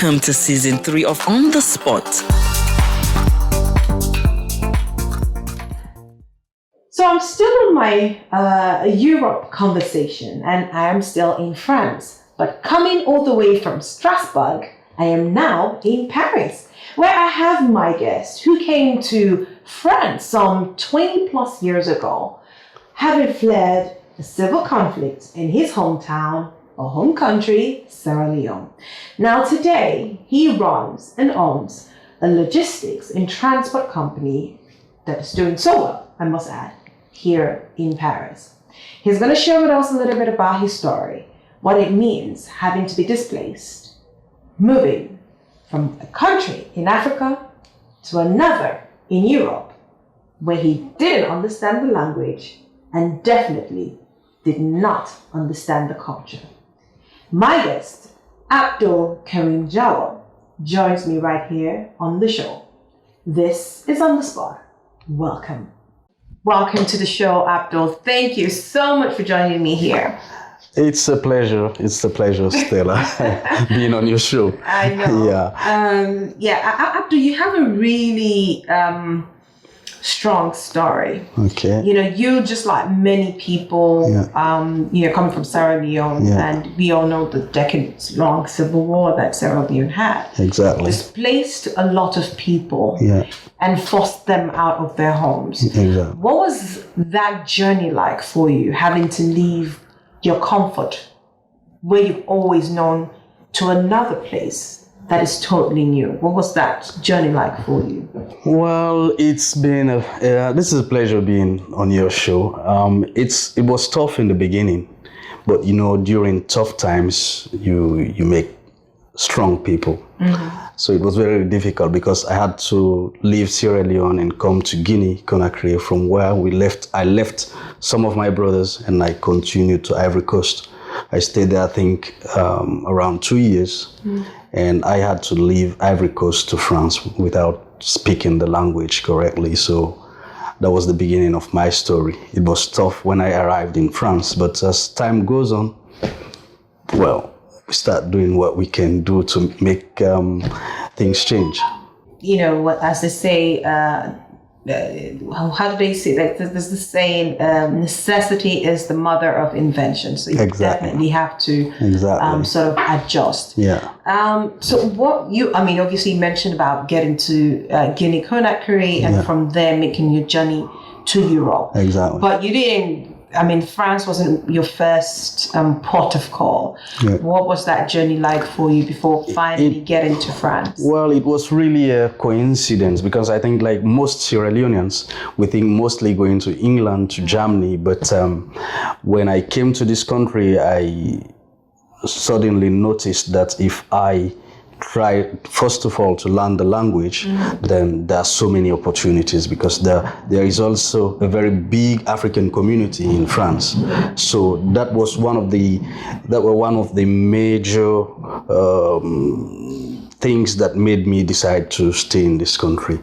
Welcome to season 3 of On the Spot. So I'm still in my Europe conversation, and I am still in France. But coming all the way from Strasbourg, I am now in Paris, where I have my guest who came to France some 20 plus years ago, having fled a civil conflict in his hometown or home country, Sierra Leone. Now today, he runs and owns a logistics and transport company that is doing so well, I must add, here in Paris. He's going to share with us a little bit about his story, what it means having to be displaced, moving from a country in Africa to another in Europe, where he didn't understand the language and definitely did not understand the culture. My guest, Abdul Jalloh, joins me right here on the show. This is On the Spot. Welcome. Welcome to the show, Abdul. Thank you so much for joining me here. It's a pleasure. It's a pleasure, Stella, being on your show. I know. Abdul, you have a really strong story. Okay. You know, you just like many people, coming from Sierra Leone, and we all know the decades-long civil war that Sierra Leone had. Exactly. Displaced a lot of people and forced them out of their homes. Exactly. What was that journey like for you, having to leave your comfort, where you've always known, to another place that is totally new? What was that journey like for you? Well, it's been this is a pleasure being on your show. It was tough in the beginning, but you know, during tough times, you make strong people. Mm-hmm. So it was very difficult because I had to leave Sierra Leone and come to Guinea, Conakry, from where I left some of my brothers, and I continued to Ivory Coast. I stayed there, I think, around 2 years. Mm. And I had to leave Ivory Coast to France without speaking the language correctly. So that was the beginning of my story. It was tough when I arrived in France, but as time goes on, well, we start doing what we can do to make things change. You know, as they say, how do they say that? There's the saying, necessity is the mother of invention. So you definitely have to sort of adjust. Yeah. So obviously you mentioned about getting to Guinea Conakry and from there making your journey to Europe. Exactly. But you didn't, France wasn't your first port of call. Yeah. What was that journey like for you before finally getting to France? Well, it was really a coincidence because I think, like most Sierra Leoneans, we think mostly going to England, to Germany. But when I came to this country, I suddenly noticed that if I try, first of all, to learn the language, then there are so many opportunities because there is also a very big African community in France. So that was one of the major things that made me decide to stay in this country.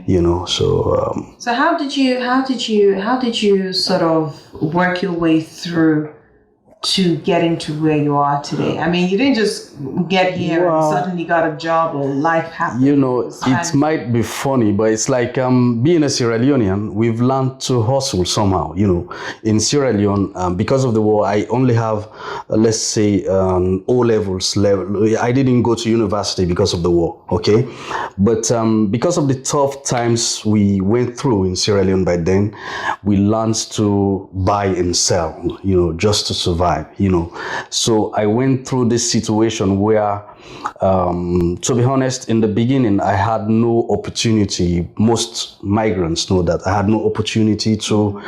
You know, so. So how did you sort of work your way through to getting to where you are today? You didn't just get here and suddenly got a job or life happened. You know, it might be funny, but it's like being a Sierra Leonean, we've learned to hustle somehow. You know, in Sierra Leone, because of the war, I only have, let's say, O-levels level. I didn't go to university because of the war, okay? But because of the tough times we went through in Sierra Leone by then, we learned to buy and sell, you know, just to survive. You know, so I went through this situation where, to be honest, in the beginning, I had no opportunity. Most migrants know that I had no opportunity to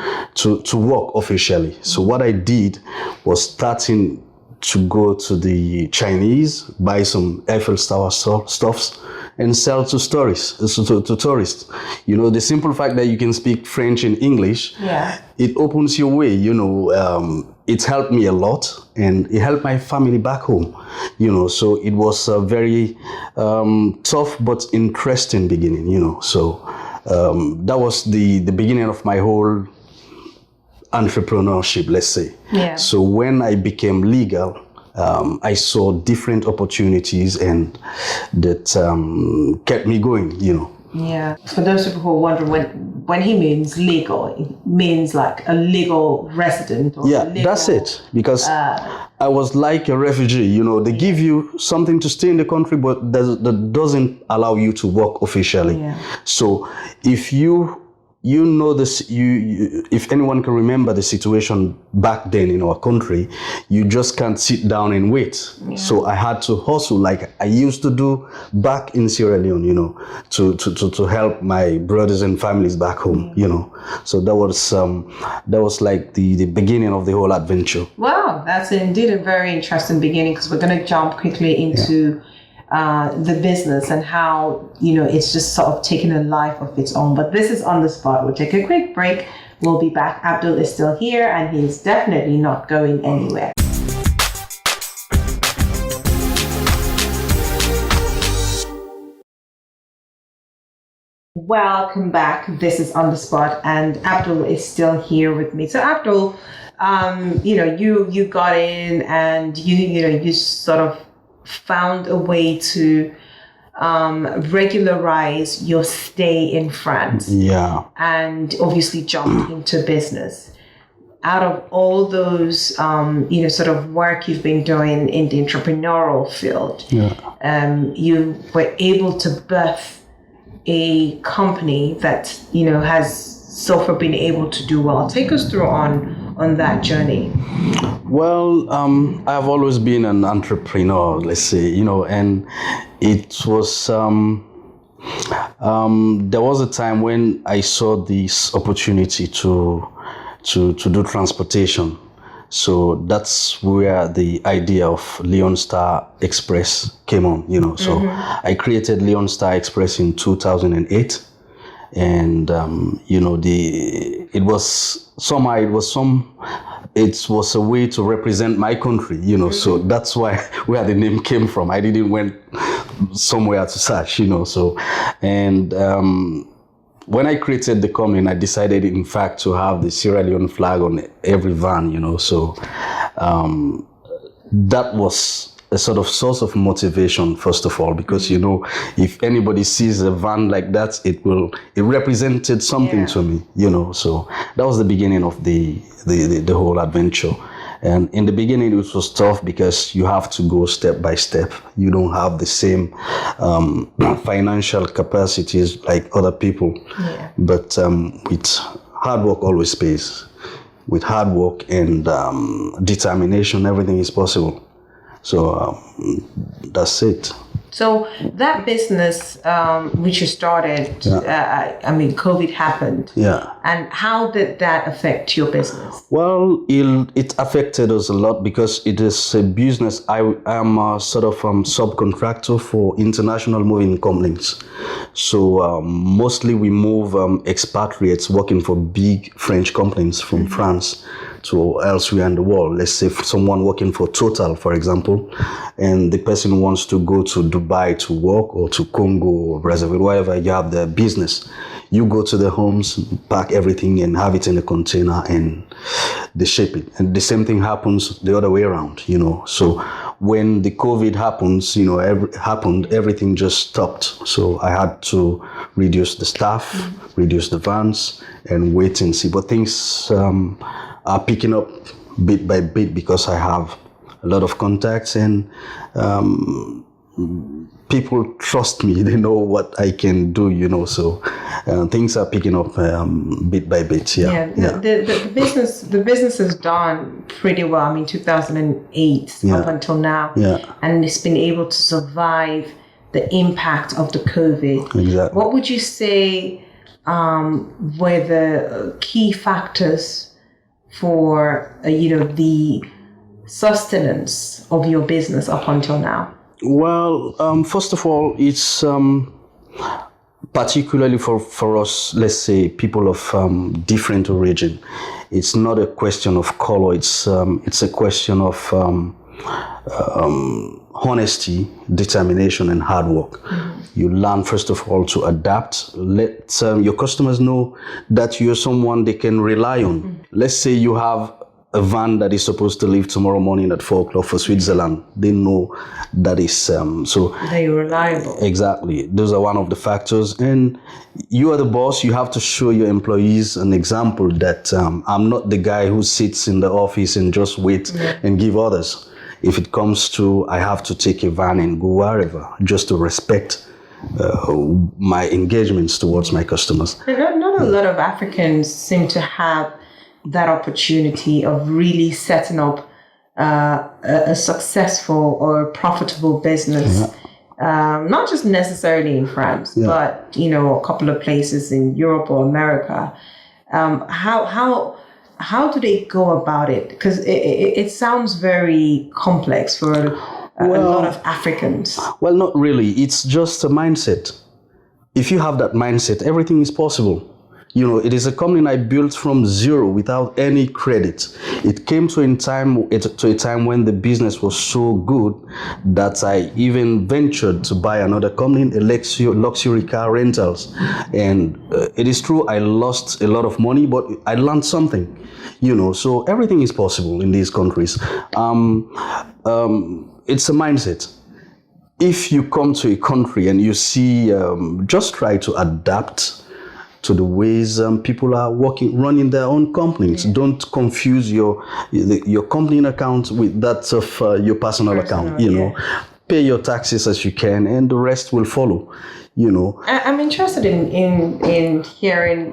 work officially. So what I did was starting to go to the Chinese, buy some Eiffel Tower stuffs, and sell to tourists. You know, the simple fact that you can speak French and English, it opens your way. You know, it helped me a lot, and it helped my family back home. You know, so it was a very tough but interesting beginning. You know, so that was the beginning of my whole entrepreneurship, let's say. Yeah. So when I became legal, I saw different opportunities, and that kept me going, Yeah. For those people who are wondering, when he means legal, it means like a legal resident. Or Yeah, legal, that's it. Because I was like a refugee. They give you something to stay in the country, but that doesn't allow you to work officially. Yeah. So if you know this, if anyone can remember the situation back then in our country, you just can't sit down and wait. Yeah. So I had to hustle like I used to do back in Sierra Leone, to help my brothers and families back home, So that was like the beginning of the whole adventure. Wow, that's indeed a very interesting beginning, because we're going to jump quickly into the business and how, it's just sort of taking a life of its own. But this is On the Spot. We'll take a quick break. We'll be back. Abdul is still here, and he's definitely not going anywhere. Welcome back. This is On the Spot, and Abdul is still here with me. So Abdul, you got in, and you sort of found a way to regularize your stay in France. Yeah. And obviously jumped into business. Out of all those, sort of work you've been doing in the entrepreneurial field, you were able to birth a company that, has so far been able to do well. Take us through on that journey. Well, I've always been an entrepreneur, let's say, and it was, there was a time when I saw this opportunity to do transportation. So that's where the idea of Leone Star Express came on, So I created Leone Star Express in 2008. And, it was a way to represent my country, so that's where the name came from. I didn't went somewhere to search, so, and when I created the company, I decided, in fact, to have the Sierra Leone flag on every van, so that was a sort of source of motivation, first of all, because, if anybody sees a van like that, it represented something to me, so that was the beginning of the whole adventure. And in the beginning, it was tough because you have to go step by step. You don't have the same financial capacities like other people. Yeah. But with hard work always pays. With hard work and determination, everything is possible. So that's it. So that business, which you started, COVID happened. Yeah. And how did that affect your business? Well, it affected us a lot because it is a business. I am a sort of subcontractor for international moving companies. So mostly we move expatriates working for big French companies from France to elsewhere in the world. Let's say someone working for Total, for example, and the person wants to go to Dubai to work, or to Congo or Brazzaville, wherever you have the business. You go to the homes, pack everything and have it in a container and they ship it. And the same thing happens the other way around, So when the COVID happens, everything just stopped. So I had to reduce the staff, reduce the vans, and wait and see. But things are picking up bit by bit because I have a lot of contacts, and people trust me. They know what I can do, So things are picking up bit by bit. Yeah. The business has done pretty well. I mean, 2008 up until now, and it's been able to survive the impact of the COVID. Exactly. What would you say were the key factors for the sustenance of your business up until now? Well, first of all, it's particularly for us, let's say, people of different origin. It's not a question of color. It's a question of honesty, determination, and hard work. You learn, first of all, to adapt. Let your customers know that you're someone they can rely on. Let's say you have a van that is supposed to leave tomorrow morning at 4 o'clock for Switzerland. They know that is so. They're reliable. Exactly. Those are one of the factors. And you are the boss. You have to show your employees an example that I'm not the guy who sits in the office and just wait and give orders. If it comes to, I have to take a van and go wherever, just to respect my engagements towards my customers. Not a lot of Africans seem to have that opportunity of really setting up a successful or profitable business. Not just necessarily in France, but a couple of places in Europe or America. How do they go about it? Because it sounds very complex for a lot of Africans. Well, not really. It's just a mindset. If you have that mindset, everything is possible. It is a company I built from zero without any credit. It came to a time when the business was so good that I even ventured to buy another company, a luxury car rentals. And it is true, I lost a lot of money, but I learned something. So everything is possible in these countries. It's a mindset. If you come to a country and you see, just try to adapt to the ways people are running their own companies. Don't confuse your company account with that of your personal account. Pay your taxes as you can, and the rest will follow. I'm interested in hearing.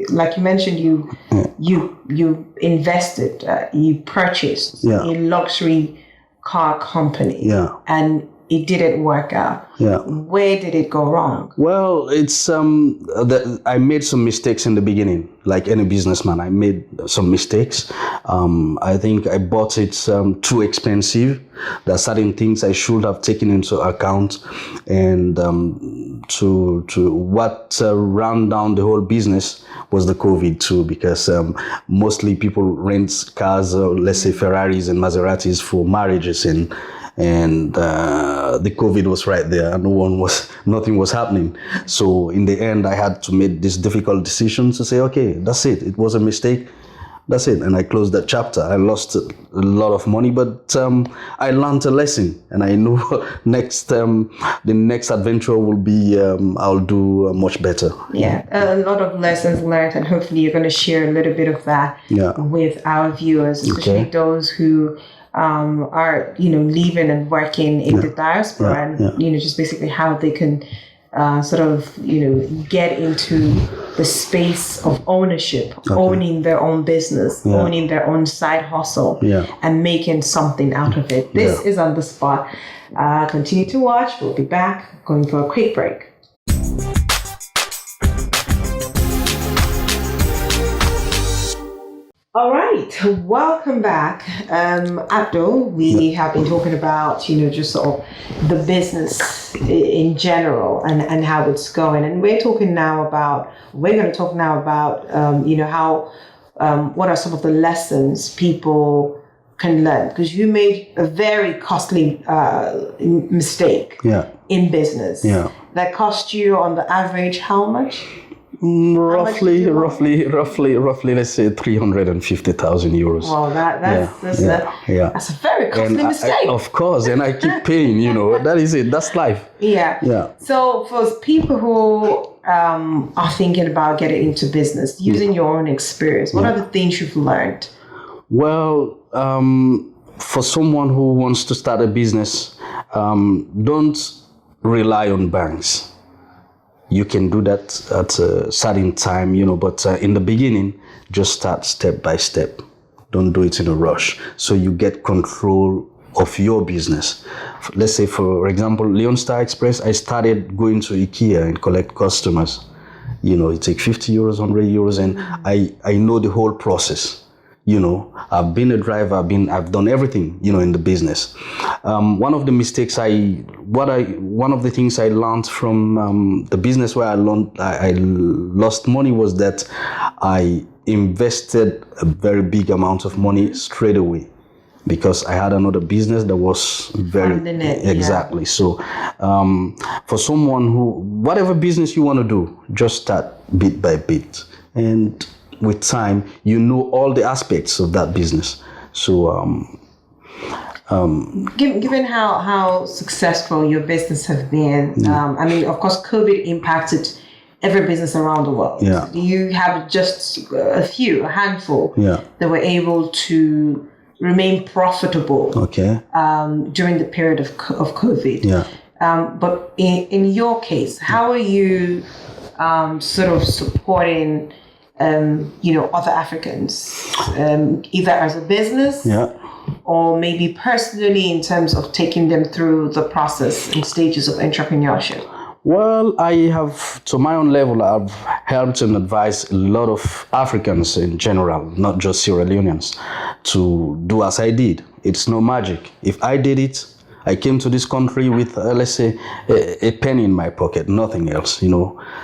Like you mentioned, you invested, you purchased a luxury car company, and it didn't work out. Where did it go wrong? Well, it's I made some mistakes in the beginning. Like any businessman, I made some mistakes. I think I bought it too expensive. There are certain things I should have taken into account, and to what ran down the whole business was the COVID too, because mostly people rent cars, let's say Ferraris and Maseratis, for marriages, and the COVID was right there. Nothing was happening. So in the end, I had to make this difficult decision to say, okay, that's it. It was a mistake. That's it. And I closed that chapter. I lost a lot of money, but I learned a lesson, and I know the next adventure will be, I'll do much better. Yeah, a lot of lessons learned, and hopefully you're going to share a little bit of that with our viewers, especially those who are living and working in the diaspora, and just basically how they can get into the space of ownership, owning their own business, owning their own side hustle, and making something out of it. This is On the Spot. Continue to watch. We'll be back, going for a quick break. All right, welcome back. Abdul, we have been talking about, just sort of the business in general and how it's going. And we're going to talk now about, how, what are some of the lessons people can learn? Because you made a very costly mistake in business. That cost you on the average how much? Roughly, let's say 350,000 euros. Wow, that's a very costly mistake. Of course, and I keep paying. That is it. That's life. Yeah. So for people who are thinking about getting into business, using your own experience, what are the things you've learned? Well, for someone who wants to start a business, don't rely on banks. You can do that at a certain time, but in the beginning, just start step by step. Don't do it in a rush. So you get control of your business. Let's say, for example, Leone Star Express, I started going to IKEA and collect customers. It takes 50 euros, 100 euros, and I know the whole process. I've been a driver, I've done everything, in the business. One of the things I learned from the business where I lost money was that I invested a very big amount of money straight away, because I had another business that was exactly. So for someone whatever business you want to do, just start bit by bit, and with time, you know all the aspects of that business. So, given how successful your business has been, I mean, of course, COVID impacted every business around the world. Yeah. You have just a handful Yeah. that were able to remain profitable during the period of COVID. Yeah. But in your case, how are you sort of supporting, other Africans, either as a business or maybe personally in terms of taking them through the process and stages of entrepreneurship? Well, I have, to my own level, I've helped and advised a lot of Africans in general, not just Sierra Leoneans, to do as I did. It's no magic. If I did it, I came to this country with, let's say, a penny in my pocket, nothing else,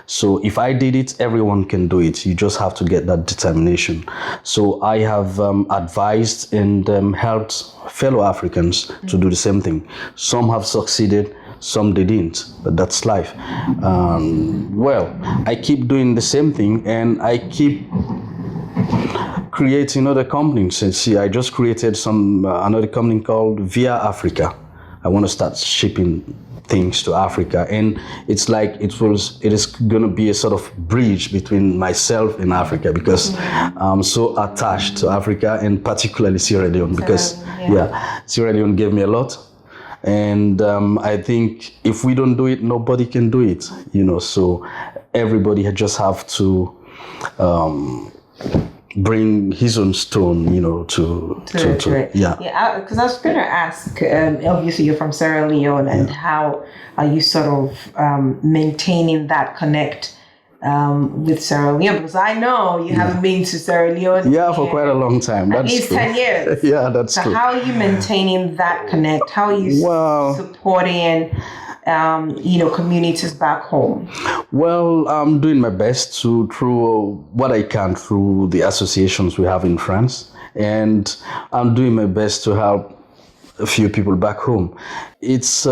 So if I did it, everyone can do it. You just have to get that determination. So I have advised and helped fellow Africans to do the same thing. Some have succeeded, some didn't, but that's life. Well, I keep doing the same thing, and I keep creating other companies. And see, I just created another company called Via Africa. I want to start shipping things to Africa, and it's like it is going to be a sort of bridge between myself and Africa, because I'm so attached to Africa, and particularly Sierra Leone, because Sierra Leone gave me a lot. And I think if we don't do it, nobody can do it, so everybody just have to bring his own stone, to because I was going to ask, obviously you're from Sierra Leone, and how are you sort of maintaining that connect with Sierra Leone? Because I know you haven't been to Sierra Leone for quite a long time. At least 10 years. Yeah, that's true. So how are you maintaining that connect? How are you supporting communities back home? Well, I'm doing my best through what I can through the associations we have in France, and I'm doing my best to help a few people back home. It's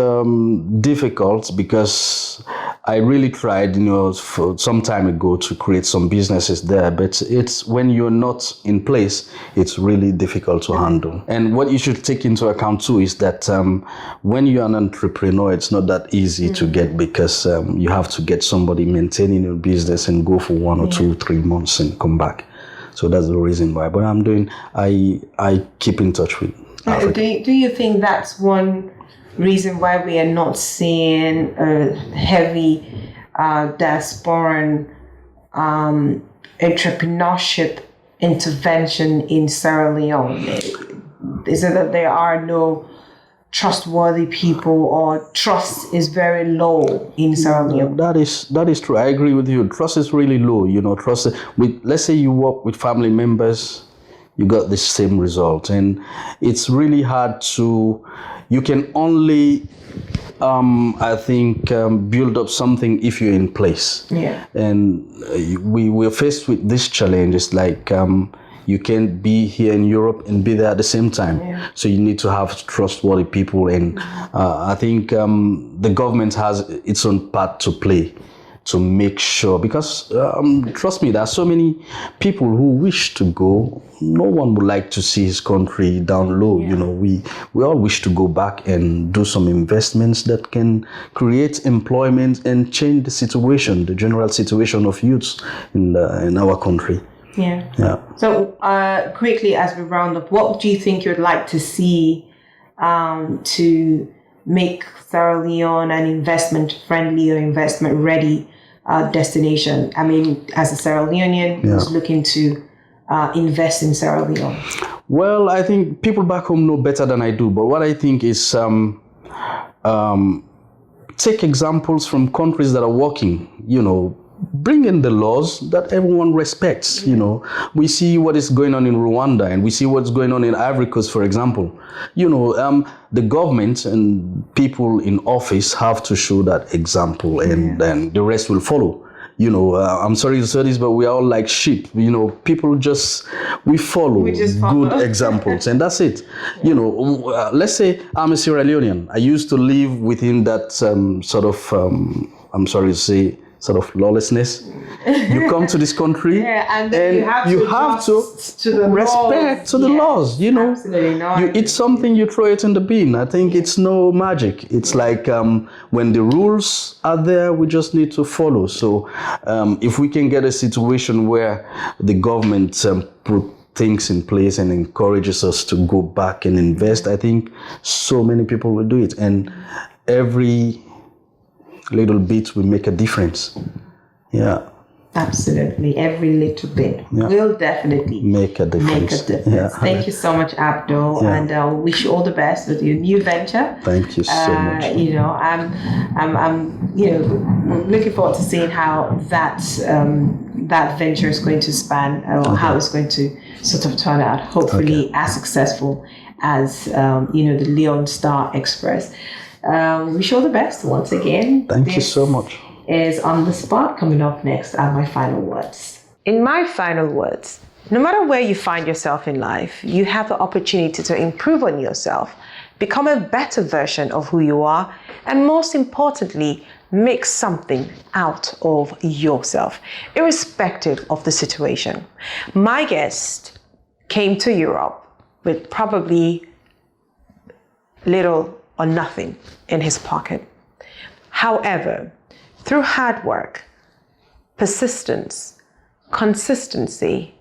difficult because I really tried, for some time ago to create some businesses there, but it's when you're not in place, it's really difficult to handle. And what you should take into account too is that when you're an entrepreneur, it's not that easy to get, because you have to get somebody maintaining your business and go for 1 or 2, 3 months and come back. So that's the reason why. But I keep in touch with Africa. Do you think that's one reason why we are not seeing a heavy diasporan entrepreneurship intervention in Sierra Leone? Is it that there are no trustworthy people, or trust is very low in Sierra Leone? That is true. I agree with you. Trust is really low. Trust with, let's say you work with family members, you got the same result, and it's really hard you can only I think build up something if you're in place. And we're faced with this challenge. It's like you can't be here in Europe and be there at the same time. So you need to have trustworthy people, and I think the government has its own part to play to make sure, because trust me, there are so many people who wish to go. No one would like to see his country down low. We all wish to go back and do some investments that can create employment and change the situation, the general situation of youths in our country. So quickly, as we round up, what do you think you'd like to see to make Sierra Leone an investment-friendly or investment-ready destination? I mean, as a Sierra Leonean who's looking to invest in Sierra Leone. Well, I think people back home know better than I do. But what I think is take examples from countries that are working, bring in the laws that everyone respects. We see what is going on in Rwanda, and we see what's going on in Ivory Coast, for example. The government and people in office have to show that example, and then the rest will follow. I'm sorry to say this, but we are all like sheep. People we follow good examples, and that's it. Let's say I'm a Sierra Leonean. I used to live within that sort of, I'm sorry to say, sort of lawlessness. You come to this country, and then you have to adjust to the respect laws. to the laws. You know, Absolutely not. you eat something, you throw it in the bin. I think it's no magic. It's like when the rules are there, we just need to follow. So if we can get a situation where the government put things in place and encourages us to go back and invest, I think so many people will do it. And every little bit will make a difference. Yeah. Absolutely. Every little bit will definitely make a difference. Thank you so much, Abdul, and wish you all the best with your new venture. Thank you so much. You know, I'm looking forward to seeing how that venture is going to span, or how it's going to sort of turn out. Hopefully, as successful as the Leone Star Express. Wish you all the best once again. Thank you so much. Is On the Spot. Coming up next are my final words. In my final words, no matter where you find yourself in life, you have the opportunity to improve on yourself, become a better version of who you are, and most importantly, make something out of yourself, irrespective of the situation. My guest came to Europe with probably little or nothing in his pocket. However, through hard work, persistence, consistency,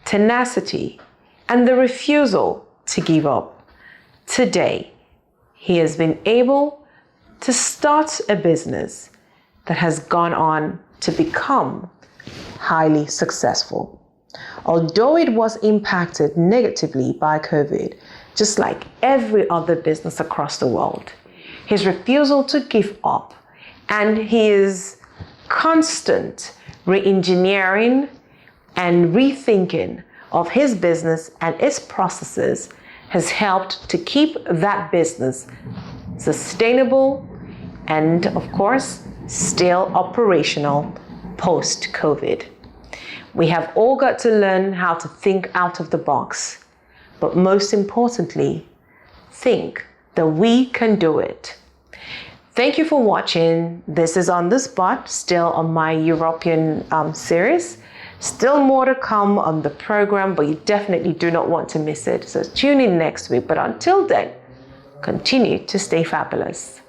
tenacity, and the refusal to give up, today he has been able to start a business that has gone on to become highly successful. Although it was impacted negatively by COVID, just like every other business across the world, his refusal to give up and his constant re-engineering and rethinking of his business and its processes has helped to keep that business sustainable and, of course, still operational post-COVID. We have all got to learn how to think out of the box, but most importantly, think that we can do it. Thank you for watching. This is On the Spot, still on my European series. Still more to come on the program, but you definitely do not want to miss it. So tune in next week. But until then, continue to stay fabulous.